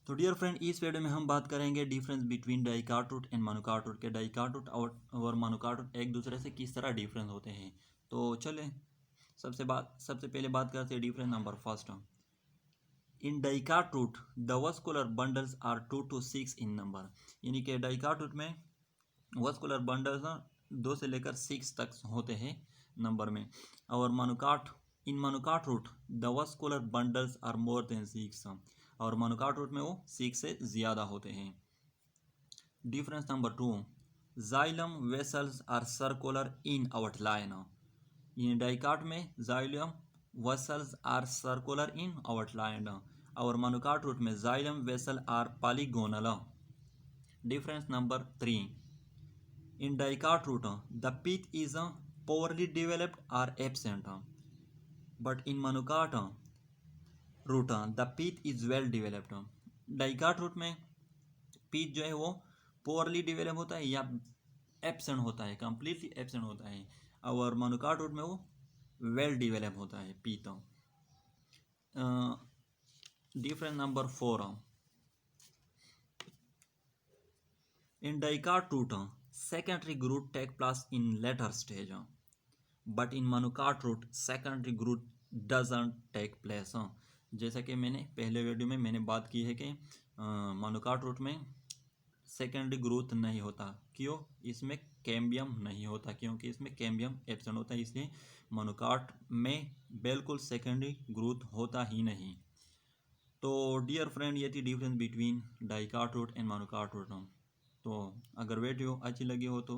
तो dear friend, इस video में हम बात करेंगे डिफरेंस बिटवीन डाइकार्टरूट एंड मोनोकार्टरूट के डाइकार्टरूट और मोनोकार्टरूट एक दूसरे से किस तरह डिफरेंस होते हैं। तो चलें सबसे पहले बात करते हैं difference number first. In dicot root the vascular bundles are 2 to 6 in number, यानी कि डाइकार्टरूट में वस्कुलर बंडल्स 2 से लेकर 6 तक होते हैं नंबर में। और monocot root the vascular bundles are more than 6, और मोनोकार्टरूट में वो 6 से ज़्यादा होते हैं। Difference number 2, xylem vessels are circular in outline. ये डाइकार्ट में xylem vessels are circular in outline, और मोनोकार्टरूट में xylem vessel are polygonal. Difference number 3, in dicot root the pith is poorly developed or absent, but in monocarot the pith is well developed। Dicot root में pith जो है वो poorly develop होता है या absent होता है, कम्प्लीटली एब्सेंट होता है, और मोनोकार्टरूट में वो वेल डिवेलप होता है पीत। Difference number 4, in डाइकार्टरूट secondary growth take place in later stage, but in monocarotid secondary growth doesn't take place। जैसा कि मैंने पहले वीडियो में मैंने बात की है कि मोनोकार्टरूट में सेकेंडरी ग्रोथ नहीं होता। क्यों? इसमें कैम्बियम नहीं होता, क्योंकि इसमें कैम्बियम एब्सेंट होता है, इसलिए मोनोकार्ट में बिल्कुल सेकेंडरी ग्रोथ होता ही नहीं। तो डियर फ्रेंड, ये थी डिफरेंस बिटवीन डाइकार्टरूट एंड मोनोकार्टरूट। तो अगर वीडियो अच्छी लगी हो तो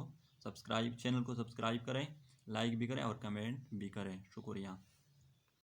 चैनल को सब्सक्राइब करें, लाइक भी करें और कमेंट भी करें। शुक्रिया।